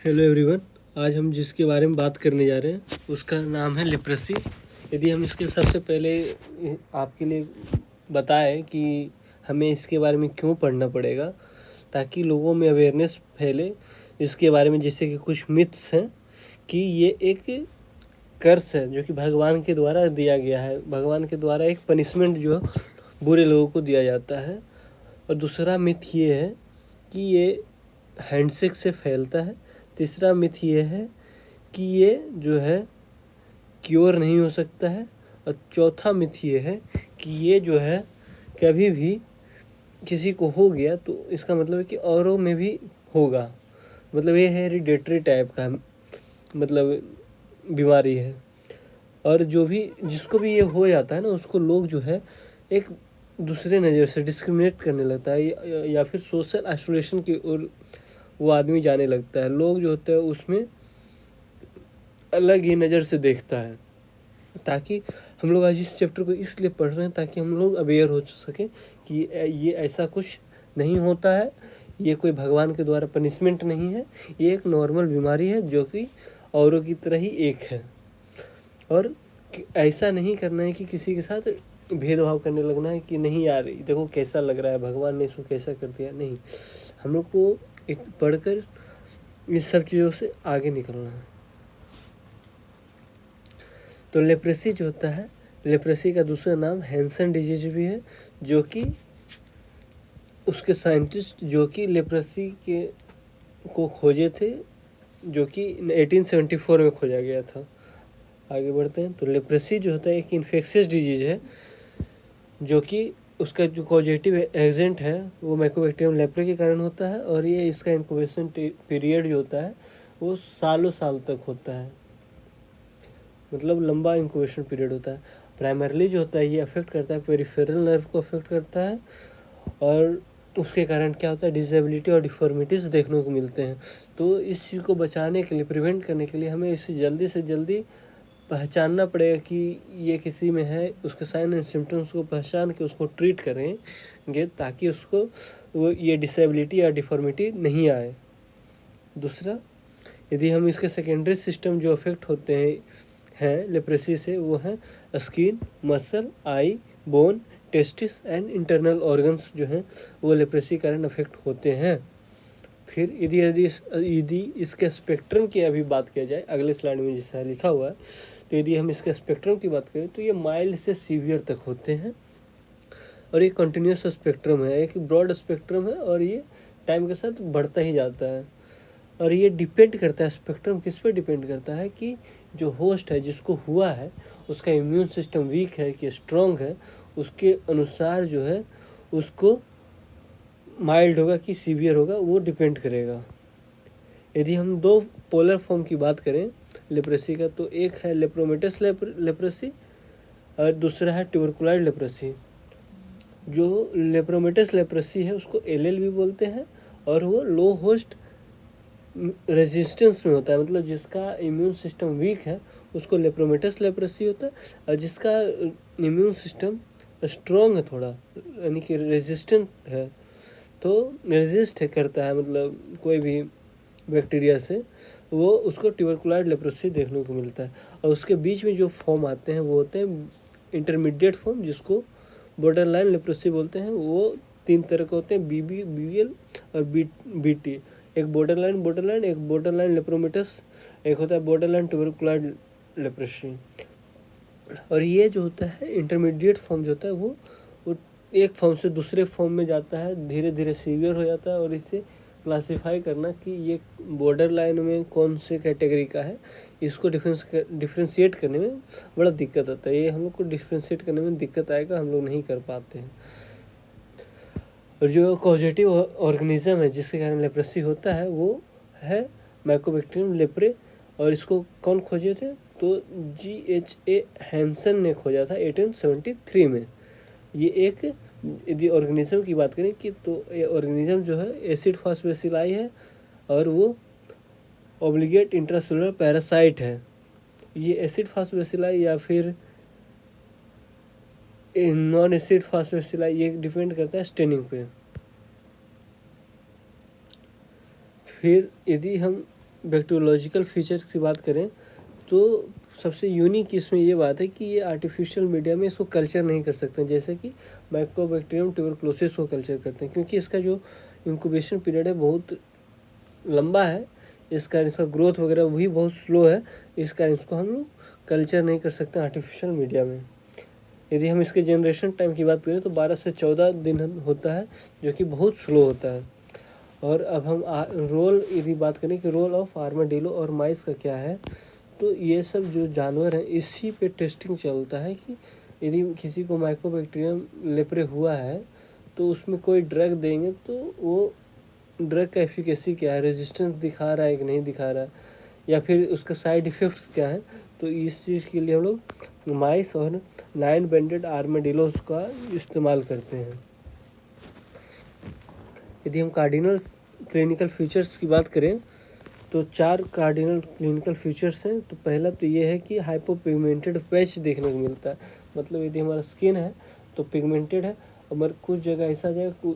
Hello everyone. आज हम जिसके बारे में बात करने जा रहे हैं उसका नाम है लेप्रेसी। यदि हम इसके सबसे पहले आपके लिए बताएं कि हमें इसके बारे में क्यों पढ़ना पड़ेगा, ताकि लोगों में अवेयरनेस फैले इसके बारे में। जैसे कि कुछ मिथ्स हैं कि ये एक कर्स है जो कि भगवान के द्वारा दिया गया है, भगवान के द्वारा एक पनिशमेंट जो बुरे लोगों को दिया जाता है। और दूसरा मिथ ये है कि ये हैंडशेक से फैलता है। तीसरा मिथ ये है कि ये जो है क्योर नहीं हो सकता है। और चौथा मिथ ये है कि ये जो है कभी भी किसी को हो गया तो इसका मतलब है कि औरों में भी होगा। मतलब ये हेरिडेटरी टाइप का मतलब बीमारी है। और जो भी जिसको भी ये हो जाता है ना, उसको लोग जो है एक दूसरे नज़र से डिस्क्रिमिनेट करने लगता है या फिर सोशल आइसोलेशन की ओर वो आदमी जाने लगता है। लोग जो होते हैं उसमें अलग ही नज़र से देखता है। ताकि हम लोग आज इस चैप्टर को इसलिए पढ़ रहे हैं ताकि हम लोग अवेयर हो सकें कि ये ऐसा कुछ नहीं होता है, ये कोई भगवान के द्वारा पनिशमेंट नहीं है, ये एक नॉर्मल बीमारी है जो कि औरों की तरह ही एक है। और ऐसा नहीं करना है कि किसी के साथ भेदभाव करने लगना है कि नहीं यार देखो कैसा लग रहा है, भगवान ने इसको कैसा कर दिया। नहीं, हम लोग को पढ़कर इस सब चीज़ों से आगे निकलना है। तो लेप्रेसी जो होता है, लेप्रेसी का दूसरा नाम हैंसन डिजीज भी है, जो कि उसके साइंटिस्ट जो कि लेप्रेसी के को खोजे थे, जो कि 1874 में खोजा गया था। आगे बढ़ते हैं। तो लेप्रेसी जो होता है एक इन्फेक्शियस डिजीज है, जो कि उसका जो कॉजेटिव एजेंट है वो माइकोबैक्टीरियम लेप्रे के कारण होता है। और ये इसका इंक्यूबेशन पीरियड जो होता है वो सालों साल तक होता है, मतलब लंबा इंक्यूबेशन पीरियड होता है। प्राइमरली जो होता है ये अफेक्ट करता है पेरिफेरल नर्व को अफेक्ट करता है। और उसके कारण क्या होता है, डिसेबिलिटी और डिफॉर्मिटीज़ देखने को मिलते हैं। तो इस चीज़ को बचाने के लिए, प्रिवेंट करने के लिए हमें इसे जल्दी से जल्दी पहचानना पड़ेगा कि ये किसी में है। उसके साइन एंड सिम्टम्स को पहचान के उसको ट्रीट करेंगे ताकि उसको वो ये डिसेबिलिटी या डिफॉर्मिटी नहीं आए। दूसरा, यदि हम इसके सेकेंडरी सिस्टम जो अफेक्ट होते हैं लेप्रेसी से, वो है skin, muscle, I, bone, testis and internal organs जो हैं वो लेप्रेसी कारण अफेक्ट होते हैं। फिर यदि इसके स्पेक्ट्रम की अभी बात किया जाए, अगले स्लाइड में जैसा लिखा हुआ है, तो यदि हम इसके स्पेक्ट्रम की बात करें तो ये माइल्ड से सीवियर तक होते हैं। और ये कंटिन्यूस स्पेक्ट्रम है, एक ब्रॉड स्पेक्ट्रम है और ये टाइम के साथ बढ़ता ही जाता है। और ये डिपेंड करता है, स्पेक्ट्रम किस पे डिपेंड करता है कि जो होस्ट है जिसको हुआ है उसका इम्यून सिस्टम वीक है कि स्ट्रॉन्ग है, उसके अनुसार जो है उसको माइल्ड होगा कि सीवियर होगा वो डिपेंड करेगा। यदि हम दो पोलर फॉर्म की बात करें लेप्रेसी का, तो एक है लेप्रोमेटस लेप्रेसी और दूसरा है ट्यूबरकुलाइड लेप्रेसी। जो लेप्रोमेटस लेप्रेसी है उसको एलएल भी बोलते हैं और वो लो होस्ट रेजिस्टेंस में होता है, मतलब जिसका इम्यून सिस्टम वीक है उसको लेप्रोमेटस लेप्रेसी होता है। और जिसका इम्यून सिस्टम स्ट्रॉन्ग है थोड़ा, यानी कि रेजिस्टेंट है, तो रेजिस्ट करता है मतलब कोई भी बैक्टीरिया से, वो उसको ट्यूबरकुलाइड लेप्रेसी देखने को मिलता है। और उसके बीच में जो फॉर्म आते हैं वो होते हैं इंटरमीडिएट फॉर्म, जिसको बॉर्डर लाइन लेप्रेसी बोलते हैं। वो तीन तरह के होते हैं, बीबी, बीएल और बीटी। एक बॉर्डर लाइन, एक बॉर्डर लाइन लेप्रोमेटस, एक होता है बॉर्डर लाइन ट्यूबरकुलाइड लेप्रेसी। और ये जो होता है इंटरमीडिएट फॉर्म जो होता है वो एक फॉर्म से दूसरे फॉर्म में जाता है, धीरे धीरे सीवियर हो जाता है। और इसे क्लासिफाई करना कि ये बॉर्डर लाइन में कौन से कैटेगरी का है, इसको डिफ्रेंशिएट करने में बड़ा दिक्कत आता है। ये हम लोग को डिफ्रेंशिएट करने में दिक्कत आएगा, हम लोग नहीं कर पाते हैं। और जो कॉजेटिव ऑर्गेनिज्म है जिसके कारण लेप्रेसी होता है वो है माइकोबैक्टीरियम लेप्रे। और इसको कौन खोजे थे, तो GHA हैंसन ने खोजा था 1873 में। ये एक, यदि ऑर्गेनिज्म की बात करें कि तो ये ऑर्गेनिज्म जो है एसिड फास्फेसिलाई है और वो ऑब्लिगेट इंट्रासेलुलर पैरासाइट है। ये एसिड फास्फेसिलाई या फिर नॉन एसिड फास्फेसिलाई, ये डिपेंड करता है स्टेनिंग पे। फिर यदि हम बैक्टीरियोलॉजिकल फीचर्स की बात करें तो सबसे यूनिक इसमें ये बात है कि ये आर्टिफिशियल मीडिया में इसको कल्चर नहीं कर सकते, जैसे कि माइकोबैक्टीरियम ट्यूबरकुलोसिस को कल्चर करते हैं, क्योंकि इसका जो इंक्यूबेशन पीरियड है बहुत लंबा है, इस कारण इसका ग्रोथ वगैरह भी बहुत स्लो है, इस कारण इसको हम लोग कल्चर नहीं कर सकते आर्टिफिशियल मीडिया में। यदि हम इसके जनरेशन टाइम की बात करें तो 12 से 14 दिन होता है, जो कि बहुत स्लो होता है। और अब हम रोल यदि बात करें कि रोल ऑफ आर्माडिलो और माइस का क्या है, तो ये सब जो जानवर हैं इसी पे टेस्टिंग चलता है कि यदि किसी को माइकोबैक्टीरियम लेप्रे हुआ है तो उसमें कोई ड्रग देंगे तो वो ड्रग का एफिकेसी क्या है, रेजिस्टेंस दिखा रहा है कि नहीं दिखा रहा है, या फिर उसका साइड इफ़ेक्ट्स क्या है। तो इस चीज़ के लिए हम लोग माइस और 9 बैंडेड आर्माडिलोस का इस्तेमाल करते हैं। यदि हम कार्डिनल क्लिनिकल फीचर्स की बात करें तो 4 कार्डिनल क्लिनिकल फीचर्स हैं। तो पहला तो ये है कि हाइपोपिगमेंटेड पैच देखने को मिलता है, मतलब यदि हमारा स्किन है तो पिगमेंटेड है और कुछ जगह ऐसा जाएगा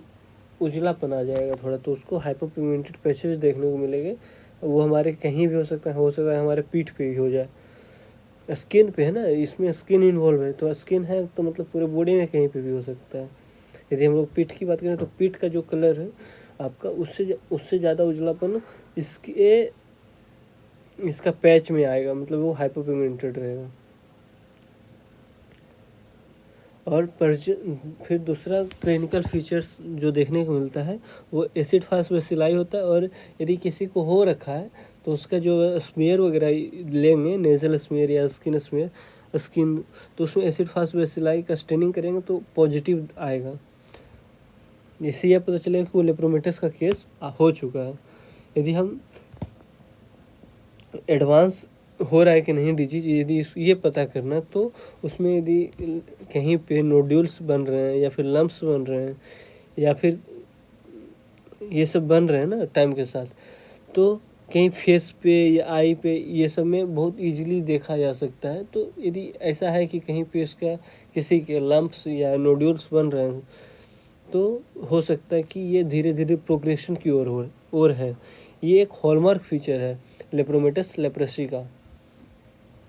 उजलापन आ जाएगा थोड़ा, तो उसको हाइपोपिगमेंटेड पैचेज देखने को मिलेंगे। वो हमारे कहीं भी हो सकता है हमारे पीठ पे भी हो जाए, स्किन पे है ना, इसमें स्किन इन्वॉल्व है, तो स्किन है तो मतलब पूरे बॉडी में कहीं पे भी हो सकता है। यदि हम लोग पीठ की बात करें तो पीठ का जो कलर है आपका उससे ज़्यादा उजलापन इसका पैच में आएगा, मतलब वो हाइपोपिगमेंटेड रहेगा। और फिर दूसरा क्लिनिकल फीचर्स जो देखने को मिलता है वो एसिड फास्ट बेसिलाई होता है। और यदि किसी को हो रखा है तो उसका जो स्मेयर वगैरह लेंगे, नेजल स्मेयर या स्किन, तो उसमें एसिड फास्ट बेसिलाई का स्टेनिंग करेंगे तो पॉजिटिव आएगा। इससे यह पता चलेगा कि वो लेप्रोमेटस का केस हो चुका है। यदि हम एडवांस हो रहा है कि नहीं डिजीज यदि ये पता करना, तो उसमें यदि कहीं पे नोड्यूल्स बन रहे हैं या फिर लम्प्स बन रहे हैं या फिर ये सब बन रहे हैं ना टाइम के साथ, तो कहीं फेस पे या आई पे ये सब में बहुत इजीली देखा जा सकता है। तो यदि ऐसा है कि कहीं पे इसका किसी के लम्प्स या नोड्यूल्स बन रहे हैं तो हो सकता है कि ये धीरे धीरे प्रोग्रेशन की ओर है। ये एक हॉलमार्क फीचर है लेप्रोमेटस लेप्रेसी का,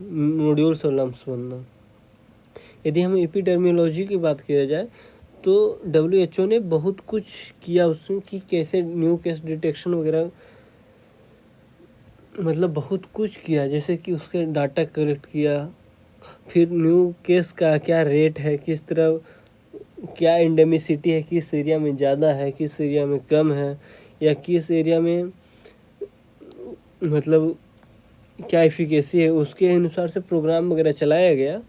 नोड्यूल्स और लम्प्स बनना। यदि हम एपिडर्मियोलॉजी की बात किया जाए तो WHO ने बहुत कुछ किया उसमें कि कैसे न्यू केस डिटेक्शन वगैरह, मतलब बहुत कुछ किया, जैसे कि उसके डाटा कलेक्ट किया, फिर न्यू केस का क्या रेट है, किस तरह क्या एंडेमिसिटी है, किस एरिया में ज़्यादा है, किस एरिया में कम है, या किस एरिया में मतलब क्या एफिकेसी है, उसके अनुसार से प्रोग्राम वगैरह चलाया गया।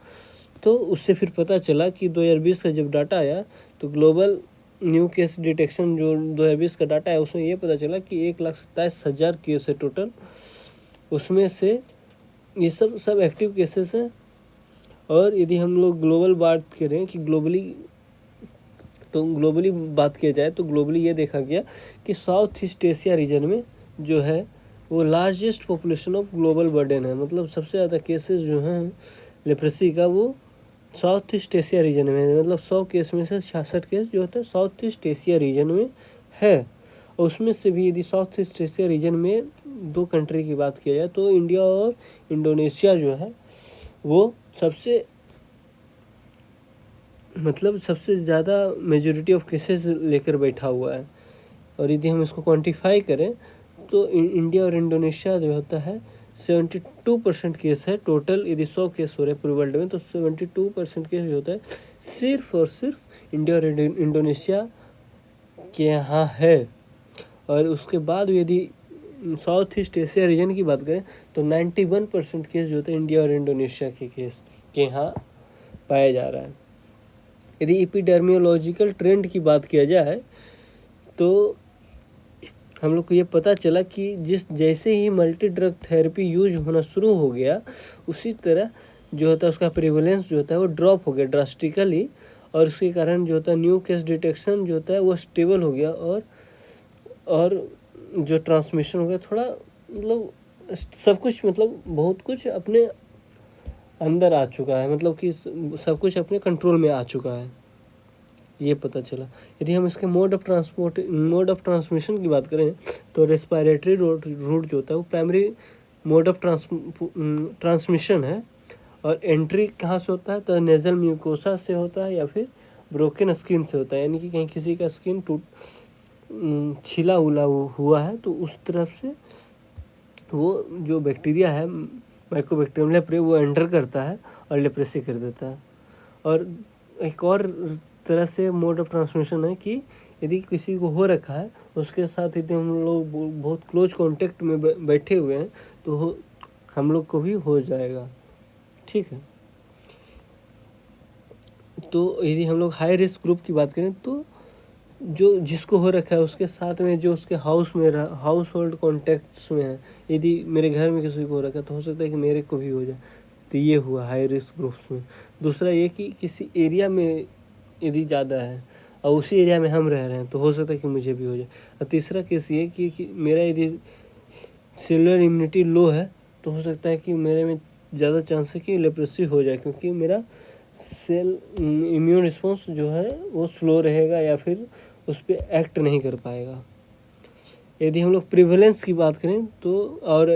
तो उससे फिर पता चला कि 2020 का जब डाटा आया तो ग्लोबल न्यू केस डिटेक्शन जो 2020 का डाटा है उसमें ये पता चला कि 1,27,000 केस है टोटल, उसमें से ये सब एक्टिव केसेस हैं। और यदि हम लोग ग्लोबल बात करें कि ग्लोबली बात किया जाए तो ग्लोबली ये देखा गया कि साउथ ईस्ट एशिया रीजन में जो है वो largest population of global burden है, मतलब सबसे ज़्यादा केसेस जो हैं लेप्रेसी का वो साउथ ईस्ट एशिया रीजन में है। मतलब 100 केस में से 66 केस जो होता है साउथ ईस्ट एशिया रीजन में है। और उसमें से भी यदि साउथ ईस्ट एशिया रीजन में 2 कंट्री की बात किया जाए तो इंडिया और इंडोनेशिया जो है वो सबसे ज़्यादा मेजॉरिटी ऑफ केसेस लेकर बैठा हुआ है। और यदि हम इसको क्वांटिफाई करें तो इंडिया और इंडोनेशिया जो होता है 72% केस है टोटल। यदि 100 केस हो रहे हैं पूरे वर्ल्ड में तो 72% केस जो होता है सिर्फ और सिर्फ इंडिया और इंडोनेशिया के यहाँ है। और उसके बाद यदि साउथ ईस्ट एशिया रीजन की बात करें तो 91% केस जो होता है इंडिया और इंडोनेशिया के केस के यहाँ पाया जा रहा है। यदि एपिडर्मियोलॉजिकल ट्रेंड की बात किया जाए तो हम लोग को ये पता चला कि जैसे ही मल्टी ड्रग थेरेपी यूज होना शुरू हो गया उसी तरह जो होता है उसका प्रेवलेंस जो होता है वो ड्रॉप हो गया ड्रास्टिकली। और उसके कारण जो होता है न्यू केस डिटेक्शन जो होता है वो स्टेबल हो गया। और जो ट्रांसमिशन हो गया थोड़ा मतलब सब कुछ मतलब बहुत कुछ अपने अंदर आ चुका है, मतलब कि सब कुछ अपने कंट्रोल में आ चुका है। ये पता चला। यदि हम इसके मोड ऑफ ट्रांसमिशन की बात करें तो रेस्पिरेटरी रूट जो होता है वो प्राइमरी मोड ऑफ ट्रांसमिशन है। और एंट्री कहाँ से होता है तो नेजल म्यूकोसा से होता है या फिर ब्रोकन स्किन से होता है, यानी कि कहीं किसी का स्किन छिला उला हुआ है तो उस तरफ से वो जो बैक्टीरिया है माइकोबैक्टीरियम लेप्रे वो एंटर करता है और लेप्रेसी कर देता है। और एक और तरह से मोड ऑफ ट्रांसमिशन है कि यदि किसी को हो रखा है उसके साथ यदि हम लोग बहुत क्लोज कांटेक्ट में बैठे हुए हैं तो हम लोग को भी हो जाएगा। ठीक है, तो यदि हम लोग हाई रिस्क ग्रुप की बात करें तो जो जिसको हो रखा है उसके साथ में जो उसके हाउस होल्ड कॉन्टेक्ट्स में है, यदि मेरे घर में किसी को हो रखा है तो हो सकता है कि मेरे को भी हो जाए, तो ये हुआ हाई रिस्क ग्रुप्स में। दूसरा ये कि किसी एरिया में यदि ज़्यादा है और उसी एरिया में हम रह रहे हैं तो हो सकता है कि मुझे भी हो जाए। और तीसरा केस ये कि मेरा यदि सेलुलर इम्यूनिटी लो है तो हो सकता है कि मेरे में ज़्यादा चांस है कि लेप्रेसी हो जाए, क्योंकि मेरा सेल इम्यून रिस्पॉन्स जो है वो स्लो रहेगा या फिर उस पर एक्ट नहीं कर पाएगा। यदि हम लोग प्रिवेलेंस की बात करें तो और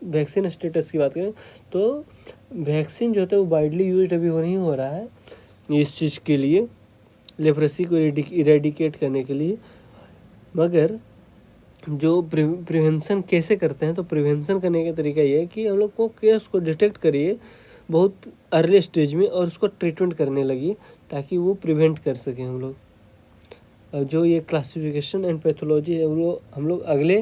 वैक्सीन स्टेटस की बात करें तो वैक्सीन जो होता है वो वाइडली यूज अभी नहीं हो रहा है इस चीज़ के लिए, लेप्रेसी को इरेडिकेट करने के लिए। मगर जो प्रिवेंशन कैसे करते हैं तो प्रिवेंशन करने का तरीका ये है कि हम लोग को केस को डिटेक्ट करिए बहुत अर्ली स्टेज में और उसको ट्रीटमेंट करने लगिए ताकि वो प्रिवेंट कर सकें हम लोग। और जो ये क्लासिफिकेशन एंड पैथोलॉजी है वो हम लोग अगले